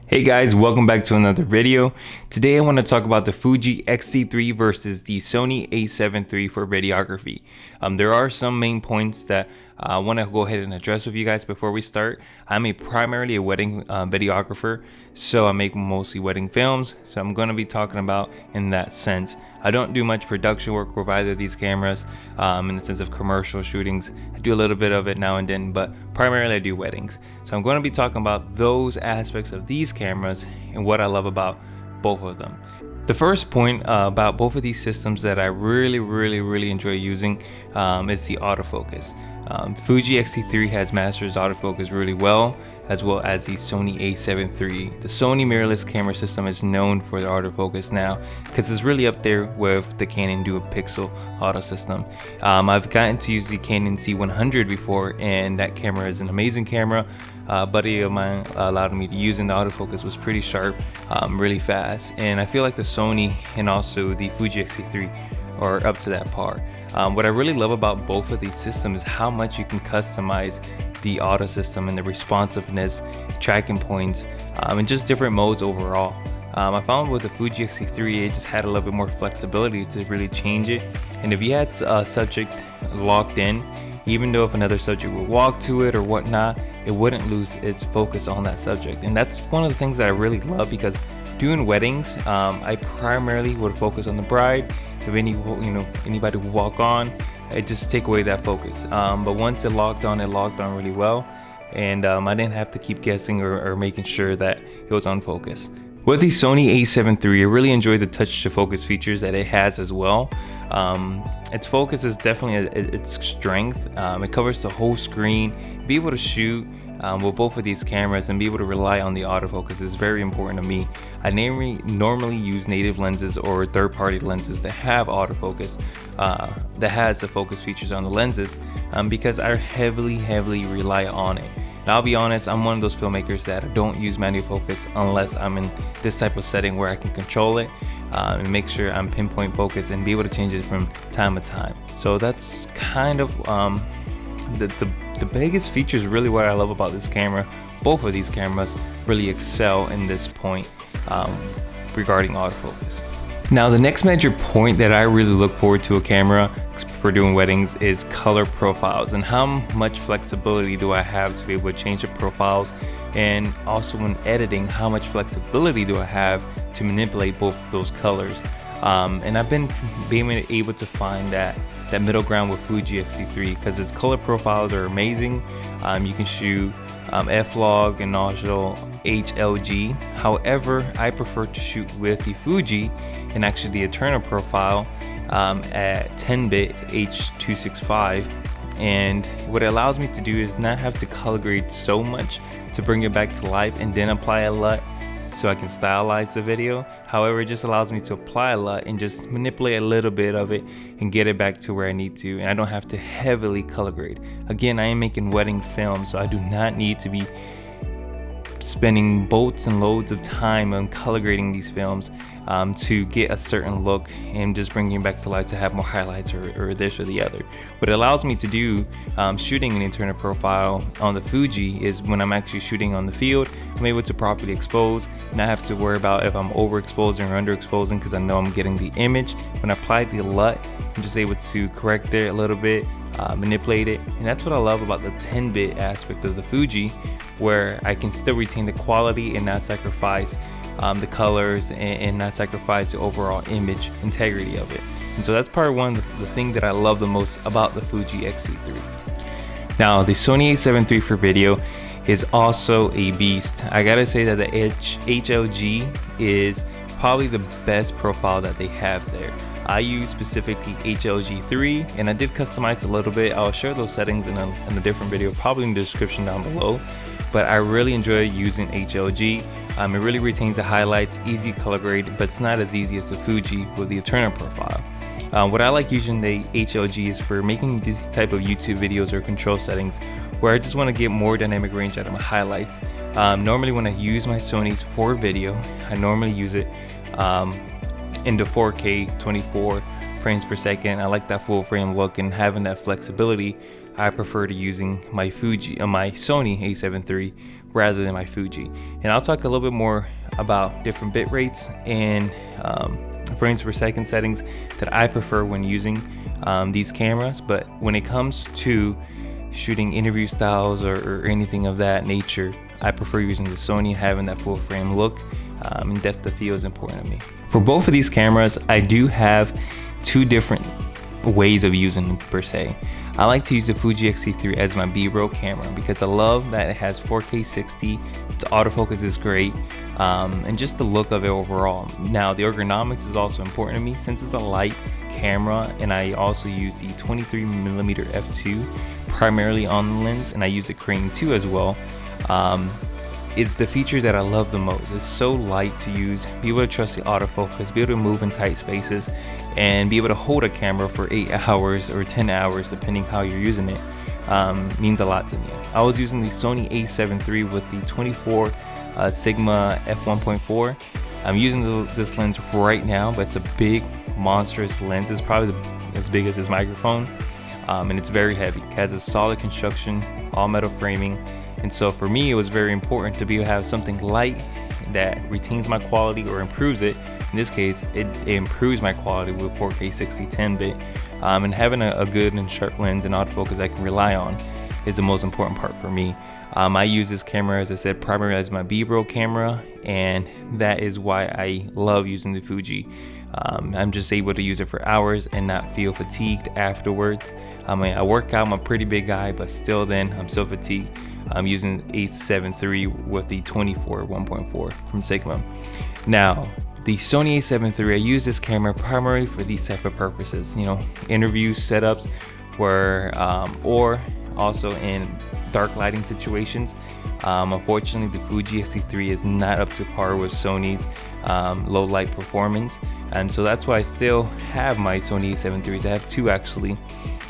Hey guys, welcome back to another video. Today I want to talk about the Fuji Xt3 versus the Sony A7 III for videography. There are some main points that I want to go ahead and address with you guys before we start. I'm primarily a wedding videographer, so I make mostly wedding films, so I'm going to be talking about in that sense. I don't do much production work with either of these cameras in the sense of commercial shootings. I do a little bit of it now and then, but primarily I do weddings. So I'm going to be talking about those aspects of these cameras and what I love about both of them. The first point about both of these systems that I really enjoy using is the autofocus. Fuji Xt3 has masters autofocus really well as the Sony A7 III. The Sony mirrorless camera system is known for the autofocus now because it's really up there with the Canon dual pixel auto system. I've gotten to use the Canon C100 before, and that camera is an amazing camera. A buddy of mine allowed me to use, and the autofocus was pretty sharp, really fast, and I feel like the Sony and also the Fuji Xt3 are up to that par. What I really love about both of these systems is how much you can customize the auto system and the responsiveness, tracking points, and just different modes overall. I found with the Fuji Xt3 it just had a little bit more flexibility to really change it, and if you had a subject locked in, even though if another subject would walk to it or whatnot, it wouldn't lose its focus on that subject. And that's one of the things that I really love, because doing weddings, I primarily would focus on the bride. If anybody would walk on, it just take away that focus. But once it locked on really well, and I didn't have to keep guessing or making sure that it was on focus. With the Sony A7 III, I really enjoy the touch to focus features that it has as well. Its focus is definitely its strength. It covers the whole screen. Be able to shoot with both of these cameras and be able to rely on the autofocus is very important to me. I normally use native lenses or third-party lenses that have autofocus, that has the focus features on the lenses, because I heavily rely on it. And I'll be honest, I'm one of those filmmakers that don't use manual focus unless I'm in this type of setting where I can control it and make sure I'm pinpoint focused and be able to change it from time to time. So that's kind of the biggest features, really what I love about this camera. Both of these cameras really excel in this point regarding autofocus. Now, the next major point that I really look forward to a camera for doing weddings is color profiles, and how much flexibility do I have to be able to change the profiles, and also when editing, how much flexibility do I have to manipulate both of those colors. And I've been being able to find that middle ground with Fuji Xt3, because its color profiles are amazing. You can shoot F-Log and also HLG. However, I prefer to shoot with the Fuji and actually the internal profile at 10-bit H.265, and what it allows me to do is not have to color grade so much to bring it back to life and then apply a LUT so I can stylize the video. However, it just allows me to apply a LUT and just manipulate a little bit of it and get it back to where I need to, and I don't have to heavily color grade. Again, I am making wedding films, so I do not need to be spending boats and loads of time on color grading these films to get a certain look and just bringing it back to life to have more highlights or this or the other. What it allows me to do shooting an internal profile on the Fuji is when I'm actually shooting on the field, I'm able to properly expose, not have to worry about if I'm overexposing or underexposing, because I know I'm getting the image. When I apply the LUT, I'm just able to correct it a little bit, manipulate it, and that's what I love about the 10-bit aspect of the Fuji, where I can still retain the quality and not sacrifice the colors and not sacrifice the overall image integrity of it. And so that's probably one of the things that I love the most about the Fuji Xt3. Now, the Sony A7 III for video is also a beast. I gotta say that the HLG is probably the best profile that they have there. I use specifically HLG3, and I did customize a little bit. I'll share those settings in a different video, probably in the description down below. But I really enjoy using HLG. It really retains the highlights, easy color grade, but it's not as easy as the Fuji with the internal profile. What I like using the HLG is for making these type of YouTube videos or control settings where I just want to get more dynamic range out of my highlights. Normally when I use my Sony's for video, I normally use it in the 4K 24 frames per second. I like that full frame look and having that flexibility I prefer to using my my Sony A7 III rather than my Fuji. And I'll talk a little bit more about different bit rates and frames per second settings that I prefer when using these cameras. But when it comes to shooting interview styles or anything of that nature, I prefer using the Sony, having that full frame look, and depth of field is important to me. For both of these cameras, I do have two different ways of using them per se. I like to use the Fuji Xt3 as my B-roll camera because I love that it has 4K 60, its autofocus is great, and just the look of it overall. Now the ergonomics is also important to me since it's a light camera, and I also use the 23mm f2 primarily on the lens, and I use the Crane 2 as well. It's the feature that I love the most. It's so light to use, be able to trust the autofocus, be able to move in tight spaces, and be able to hold a camera for 8 hours or 10 hours depending how you're using it, means a lot to me. I was using the Sony A7 III with the 24 Sigma f1.4. I'm using this lens right now, but it's a big monstrous lens. It's probably as big as this microphone, and it's very heavy. It has a solid construction, all metal framing. And so for me, it was very important to be able to have something light that retains my quality or improves it. In this case, it improves my quality with 4K 60 10-bit. And having a good and sharp lens and autofocus I can rely on is the most important part for me. I use this camera, as I said, primarily as my B-roll camera, and that is why I love using the Fuji. I'm just able to use it for hours and not feel fatigued afterwards. I mean, I work out, I'm a pretty big guy, but still then I'm still fatigued. I'm using A7 III with the 24 1.4 from Sigma. Now, the Sony A7 III, I use this camera primarily for these type of purposes, you know, interview setups where, or also in dark lighting situations. Unfortunately, the Fuji Xt3 is not up to par with Sony's low light performance, and so that's why I still have my Sony A7 IIIs. I have two actually,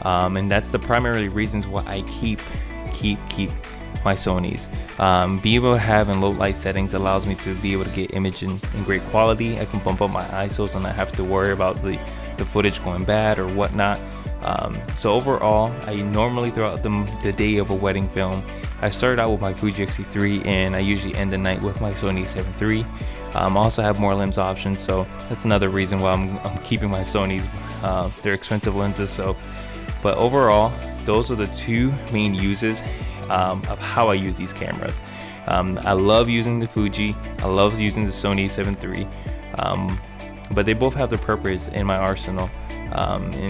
and that's the primary reasons why I keep my Sonys. Being able to have in low light settings allows me to be able to get image in great quality. I can bump up my ISOs and not have to worry about the footage going bad or whatnot. So overall, I normally throughout the day of a wedding film, I start out with my Fuji Xt3 and I usually end the night with my Sony A7 III. I also have more lens options, so that's another reason why I'm keeping my Sonys. They're expensive lenses, so. But overall, those are the two main uses of how I use these cameras. I love using the Fuji, I love using the Sony A7 III, but they both have their purpose in my arsenal,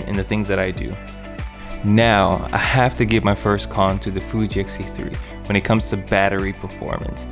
in the things that I do. Now, I have to give my first con to the Fuji Xt3 when it comes to battery performance.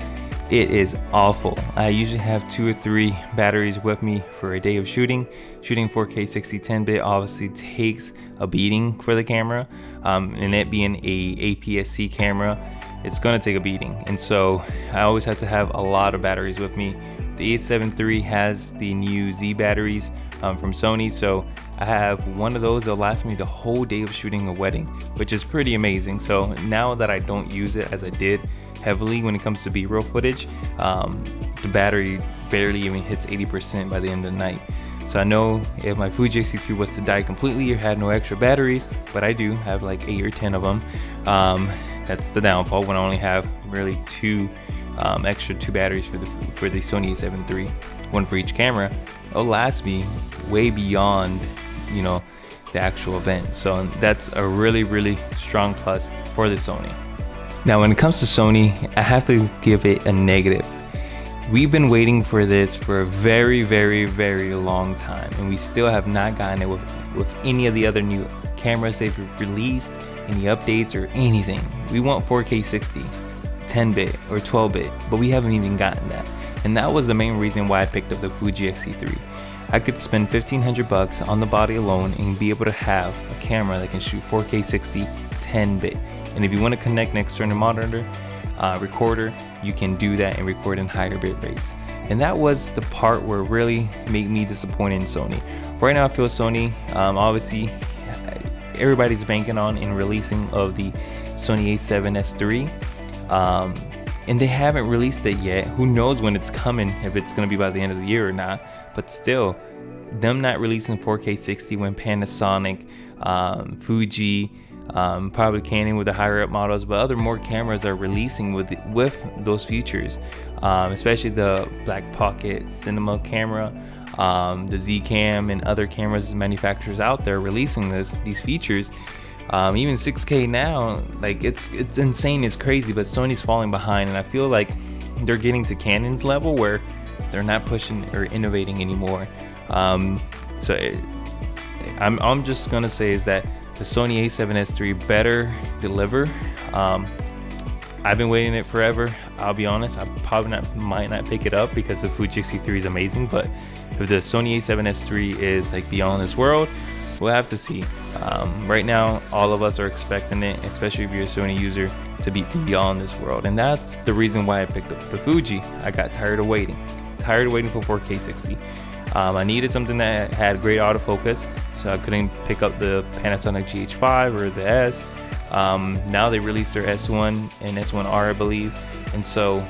It is awful. I usually have 2 or 3 batteries with me for a day of shooting. Shooting 4K 60 10-bit obviously takes a beating for the camera, and it being a APS-C camera, it's gonna take a beating. And so I always have to have a lot of batteries with me. The A7 III has the new Z batteries from Sony, so I have one of those that'll last me the whole day of shooting a wedding, which is pretty amazing. So now that I don't use it as I did heavily when it comes to B-roll footage, the battery barely even hits 80% by the end of the night. So I know if my Fuji Xt3 was to die completely or had no extra batteries, but I do have like 8 or 10 of them, that's the downfall when I only have really 2 extra 2 batteries for the Sony A7 III, one for each camera. It'll last me way beyond, you know, the actual event. So that's a really strong plus for the Sony. Now when it comes to Sony, I have to give it a negative. We've been waiting for this for a very long time, and we still have not gotten it with any of the other new cameras they've released, any updates or anything. We want 4K 60, 10-bit or 12-bit, but we haven't even gotten that. And that was the main reason why I picked up the Fuji Xt3. I could spend $1,500 on the body alone and be able to have a camera that can shoot 4K 60, 10-bit. And if you want to connect an external monitor, recorder, you can do that and record in higher bit rates. And that was the part where it really made me disappointed in Sony. Right now I feel Sony, obviously everybody's banking on in releasing of the Sony A7S III, and they haven't released it yet. Who knows when it's coming, if it's going to be by the end of the year or not. But still, them not releasing 4K 60 when Panasonic, Fuji, probably Canon with the higher up models, but other more cameras are releasing with those features, especially the Black Pocket Cinema camera, the Z Cam, and other cameras manufacturers out there releasing these features. Even 6K now, like it's insane, it's crazy, but Sony's falling behind, and I feel like they're getting to Canon's level where they're not pushing or innovating anymore. I'm just gonna say is that the Sony A7S3 better deliver. I've been waiting it forever. I'll be honest, I probably might not pick it up because the Fuji Xt3 is amazing, but if the Sony A7S3 is like beyond this world, we'll have to see. Right now, all of us are expecting it, especially if you're a Sony user, to be beyond this world, and that's the reason why I picked up the Fuji. I got tired of waiting for 4K 60. I needed something that had great autofocus, so I couldn't pick up the Panasonic GH5 or the S. Now they released their S1 and S1R, I believe, and so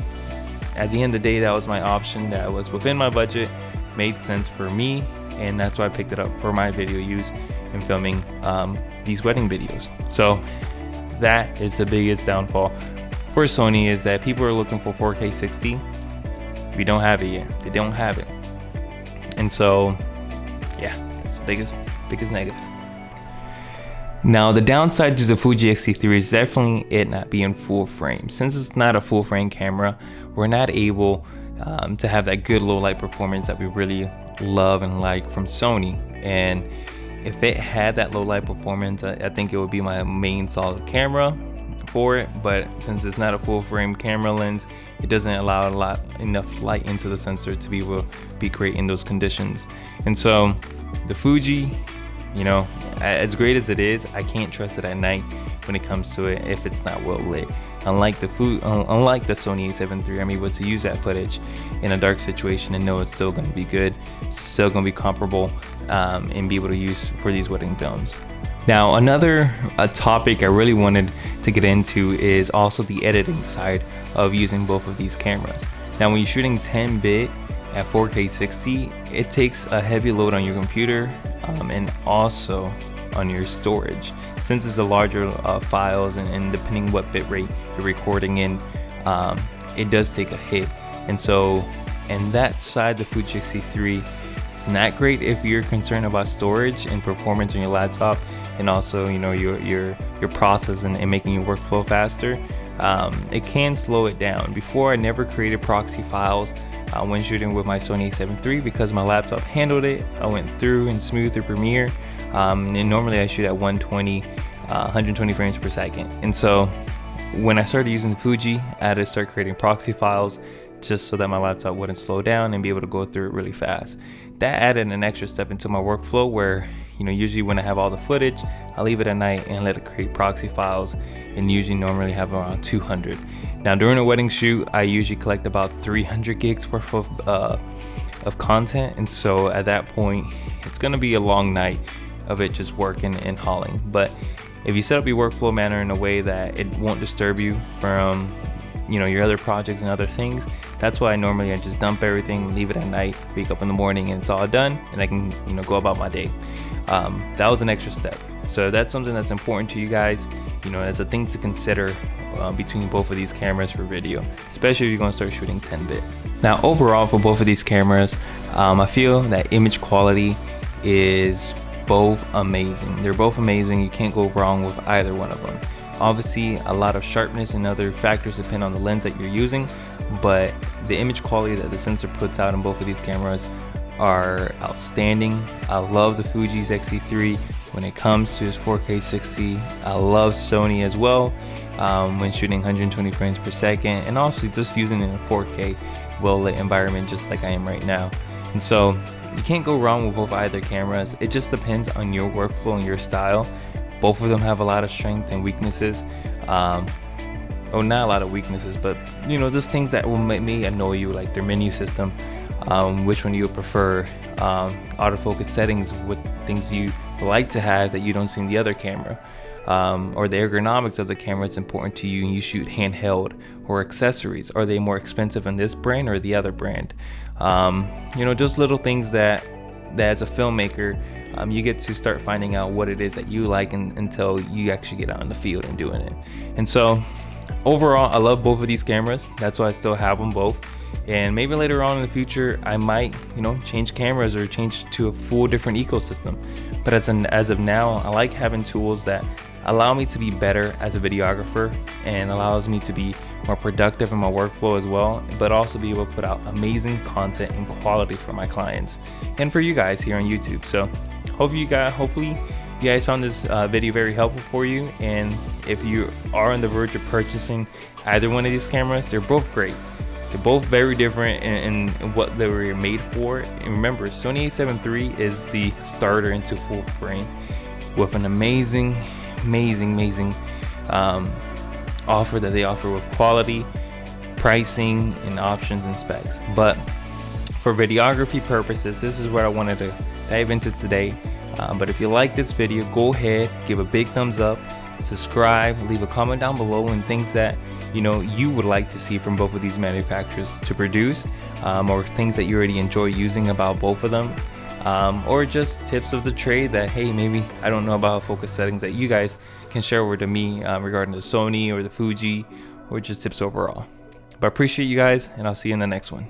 at the end of the day, that was my option that was within my budget, made sense for me, and that's why I picked it up for my video use in filming these wedding videos. So that is the biggest downfall for Sony, is that people are looking for 4K 60. We don't have it yet. They don't have it. And so, yeah, that's the biggest negative. Now, the downside to the Fuji Xt3 is definitely it not being full frame. Since it's not a full frame camera, we're not able to have that good low light performance that we really love and like from Sony. And if it had that low light performance, I think it would be my main solid camera for it. But since it's not a full frame camera lens, it doesn't allow enough light into the sensor to be able to be great in those conditions. And so the Fuji, you know, as great as it is, I can't trust it at night when it comes to it if it's not well lit. Unlike the Sony A7 III, I'm able to use that footage in a dark situation and know it's still going to be good, still going to be comparable, and be able to use for these wedding films. Now, another topic I really wanted to get into is also the editing side of using both of these cameras. Now, when you're shooting 10-bit at 4K 60, it takes a heavy load on your computer and also on your storage. Since it's a larger files and depending what bit rate you're recording in, it does take a hit. And so, and that side, the Fuji Xt3, it's not great if you're concerned about storage and performance on your laptop, and also, you know, your process and making your workflow faster. It can slow it down. Before, I never created proxy files when shooting with my Sony A7 III because my laptop handled it. I went through and smooth through Premiere, and normally I shoot at 120 frames per second. And so when I started using the Fuji, I had to start creating proxy files just so that my laptop wouldn't slow down and be able to go through it really fast. That added an extra step into my workflow where, you know, usually when I have all the footage, I leave it at night and let it create proxy files, and usually normally have around 200. Now, during a wedding shoot, I usually collect about 300 gigs worth of content, and so at that point, it's gonna be a long night of it just working and hauling. But if you set up your workflow manner in a way that it won't disturb you from, you know, your other projects and other things, that's why I just dump everything, leave it at night, wake up in the morning, and it's all done, and I can, you know, go about my day. That was an extra step. So that's something that's important to you guys, you know, as a thing to consider between both of these cameras for video, especially if you're going to start shooting 10-bit. Now, overall for both of these cameras, I feel that image quality is both amazing. They're both amazing. You can't go wrong with either one of them. Obviously, a lot of sharpness and other factors depend on the lens that you're using, but the image quality that the sensor puts out in both of these cameras are outstanding. I love the Fuji's Xt3 when it comes to its 4K 60. I love Sony as well when shooting 120 frames per second, and also just using it in a 4K well-lit environment just like I am right now. And so you can't go wrong with both either cameras. It just depends on your workflow and your style. Both of them have a lot of strength and weaknesses. Oh, not a lot of weaknesses, but, you know, just things that will make me annoy you, like their menu system, which one you would prefer, autofocus settings, what things you like to have that you don't see in the other camera, or the ergonomics of the camera. It's important to you and you shoot handheld, or accessories. Are they more expensive in this brand or the other brand? You know, just little things that that as a filmmaker, you get to start finding out what it is that you like until you actually get out in the field and doing it. And so overall, I love both of these cameras. That's why I still have them both. And maybe later on in the future, I might, change cameras or change to a full different ecosystem. But as of now, I like having tools that allow me to be better as a videographer and allows me to be more productive in my workflow as well, but also be able to put out amazing content and quality for my clients and for you guys here on YouTube. So hopefully you guys found this video very helpful for you. And if you are on the verge of purchasing either one of these cameras, they're both great. They're both very different in what they were made for. And remember, Sony A7 III is the starter into full frame with an amazing offer that they offer with quality, pricing, and options and specs. But for videography purposes, this is what I wanted to dive into today. But if you like this video, go ahead, give a big thumbs up, subscribe, leave a comment down below and things that you would like to see from both of these manufacturers to produce, or things that you already enjoy using about both of them, or just tips of the trade that, hey, maybe I don't know about focus settings that you guys can share over to me regarding the Sony or the Fuji, or just tips overall. But I appreciate you guys, and I'll see you in the next one.